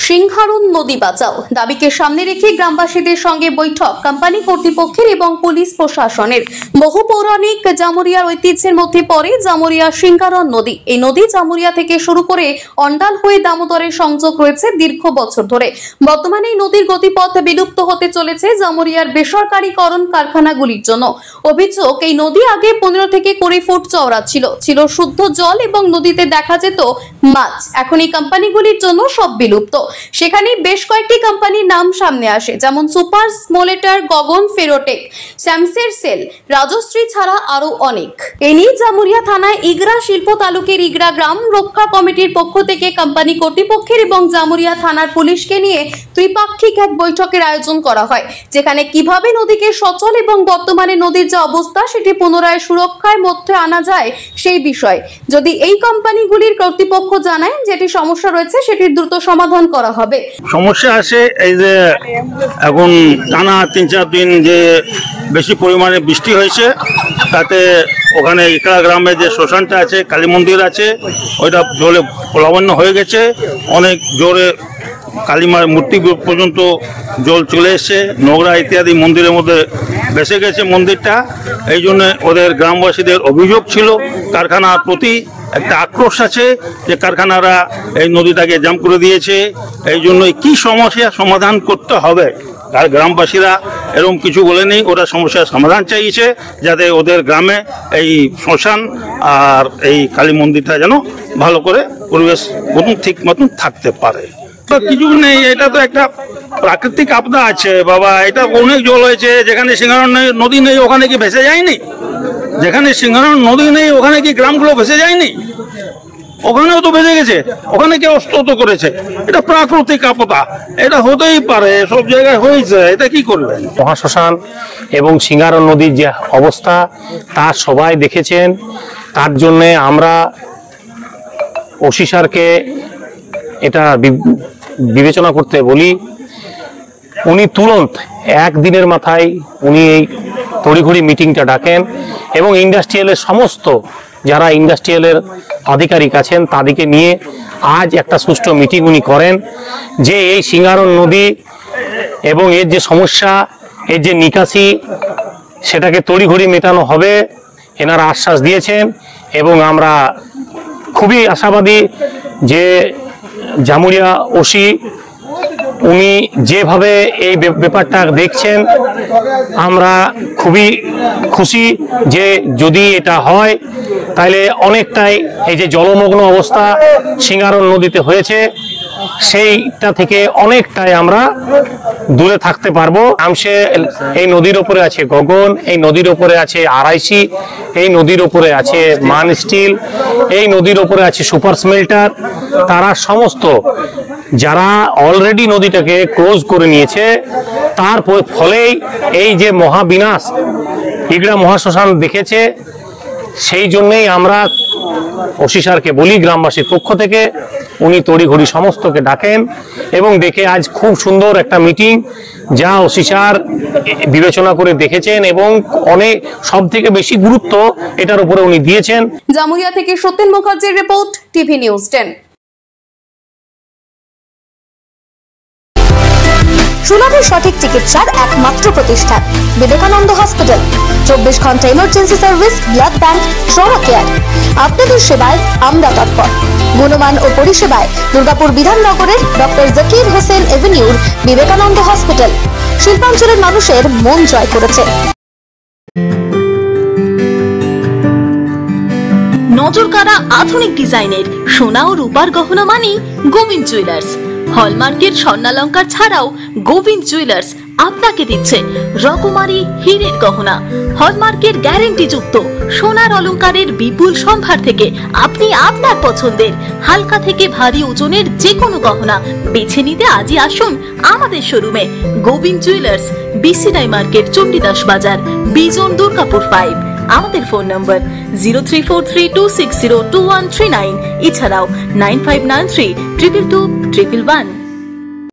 সিংহারন নদী বাঁচাও দাবিকে সামনে রেখে গ্রামবাসীদের সঙ্গে বৈঠক কোম্পানি কর্তৃপক্ষের এবং পুলিশ প্রশাসনের। বহু পৌরাণিক জামুরিয়ার ঐতিহ্যের মধ্যে পড়ে জামুরিয়া সিংহারন নদী। এই নদী জামুরিয়া থেকে শুরু করে অন্ডাল হয়ে দামোদরের সংযোগ রয়েছে দীর্ঘ বছর ধরে। বর্তমানে এই নদীর গতিপথ বিলুপ্ত হতে চলেছে জামুরিয়ার বেসরকারীকরণ কারখানাগুলির জন্য। অভিযোগ, এই নদী আগে 15 থেকে 20 ফুট চওড়া ছিল শুদ্ধ জল এবং নদীতে দেখা যেত মাছ। এখন এই কোম্পানিগুলির জন্য সব বিলুপ্ত। সেখানে বেশ কয়েকটি কোম্পানির নাম সামনে আসে, যেমন সুপার স্মলেটার, গগন, ফেরোটেক, স্যামসের সেল, রাজশ্রী ছাড়া আরো অনেক। এ নিয়ে জামুরিয়া থানায় ইগরা শিল্প তালুকের ইগরা গ্রাম রক্ষা কমিটির পক্ষ থেকে কোম্পানি কর্তৃপক্ষের এবং জামুরিয়া থানার পুলিশকে নিয়ে ত্রিপাক্ষিক এক বৈঠকের আয়োজন করা হয়, যেখানে কিভাবে নদীকে সচল এবং বর্তমানে নদীর যে অবস্থা সেটি পুনরায় সুরক্ষার মধ্যে আনা যায় সেই বিষয়ে যদি এই কোম্পানিগুলির কর্তৃপক্ষ জানায় যেটি সমস্যা রয়েছে সেটির দ্রুত সমাধান করা হবে। সমস্যা আছে এই যে এখন টানা 3-4 দিন যে বেশি পরিমাণে বৃষ্টি হয়েছে, তাতে ওখানে ইকড়া গ্রামে যে শ্মশানটা আছে, কালী মন্দির আছে, ওইটা জলে প্লাবন্য হয়ে গেছে। অনেক জোরে কালীমার মূর্তি পর্যন্ত জল চলে এসছে, নোংরা ইত্যাদি মন্দিরের মধ্যে ভেসে গেছে মন্দিরটা। এই জন্য ওদের গ্রামবাসীদের অভিযোগ ছিল, কারখানার প্রতি একটা আক্রোশ আছে যে কারখানারা এই নদীটাকে জাম করে দিয়েছে। এই জন্য কি সমস্যা সমাধান করতে হবে, আর গ্রামবাসীরা এরকম কিছু বলেনি, ওরা সমস্যার সমাধান চাইছে যাতে ওদের গ্রামে এই শ্মশান আর এই কালী মন্দিরটা যেন ভালো করে পরিবেশ ঠিক মতন থাকতে পারে। কিছু নেই, এটা তো একটা প্রাকৃতিক আপদা আছে বাবা। এটা অনেক জল হয়েছে, যেখানে সিংহারন নদী নেই ওখানে কি ভেসে যায়নি? যেখানে সিংহারন নদী নেই ওখানে কি গ্রামগুলো ভেসে যায়নি? ওখানেও তো ভেসে গেছে, ওখানে কে অস্ত করেছে। এটা প্রাকৃতিক আপদা, এটা হতেই পারে, সব জায়গায় হয়েছে, এটা কি করবেন? মহাশ্মশান এবং সিংহারন নদীর যে অবস্থা তা সবাই দেখেছেন। তার জন্যে আমরা ওসি স্যারকে এটা বিবেচনা করতে বলি। উনি তুরন্ত একদিনের মাথায় উনি এই তড়িঘড়ি মিটিংটা ডাকেন এবং ইন্ডাস্ট্রিয়ালের সমস্ত যারা ইন্ডাস্ট্রিয়ালের আধিকারিক আছেন তাদেরকে নিয়ে আজ একটা সুষ্ঠু মিটিং উনি করেন যে এই সিংহারন নদী এবং এর যে সমস্যা, এর যে নিকাশি, সেটাকে তড়িঘড়ি মেটানো হবে এনারা আশ্বাস দিয়েছেন। এবং আমরা খুবই আশাবাদী যে জামুরিয়া ওসি উনি যেভাবে এই ব্যাপারটা দেখছেন, আমরা খুবই খুশি যে যদি এটা হয় তাহলে অনেকটাই এই যে জলমগ্ন অবস্থা সিংহারন নদীতে হয়েছে সেইটা থেকে অনেকটাই আমরা দূরে থাকতে পারবো। আমসে এই নদীর উপরে আছে গগন, এই নদীর উপরে আছে আরআইসি, এই নদীর উপরে আছে মান স্টিল, এই নদীর উপরে আছে সুপার স্মেল্টার। তারা সমস্ত যারা অলরেডি নদীটাকে ক্লোজ করে নিয়েছে, তার ফলেই এই যে মহাবিনাশ ইগড়া মহাশ্মশান দেখেছে। সেই জন্যেই আমরা ওসি স্যারকে বলি গ্রামবাসীর পক্ষ থেকে, উনি তড়িঘড়ি সমস্তকে ডাকেন এবং ডেকে আজ খুব সুন্দর একটা মিটিং যা ওসি স্যার বিবেচনা করে দেখেছেন এবং অনেক সব থেকে বেশি গুরুত্ব এটার উপরে উনি দিয়েছেন। জামুরিয়া থেকে সত্যেন মুখার্জির রিপোর্ট, টিভি নিউজ 10। সুলভে সঠিক চিকিৎসার একমাত্র প্রতিষ্ঠান বিবেকানন্দ হসপিটাল। 24 ঘন্টা emergency service, blood bank, trauma care. আপনাদের সেবায় আমরা তৎপর। গুণমান ও পরিষেবায় দুর্গাপুর বিধাননগরের ডক্টর জাকির হোসেন এভিনিউর বিবেকানন্দ হসপিটাল শিল্পাঞ্চলের মানুষের মন জয় করেছে। নজরকাড়া আধুনিক ডিজাইনের সোনা ও রূপার গহনা মানি গোবিন্দ জুয়েলার্স। হলমার্কের স্বর্ণালঙ্কার ছাড়াও গোবিন্দ জুয়েলার্স আপনাকে দিচ্ছে রকমারি হীরের গহনা। হলমার্কের গ্যারেন্টি যুক্ত সোনার অলংকারের বিপুল সম্ভার থেকে আপনি আপনার পছন্দের হালকা থেকে ভারী ওজনের যে কোনো গহনা বেছে নিতে আজই আসুন আমাদের শোরুমে। Gobinda jewellers, BCI market, Chandidas Bazar, Bijan, Durgapur 5। আমাদের ফোন নম্বর 034326021139, এছাড়াও 9593222111।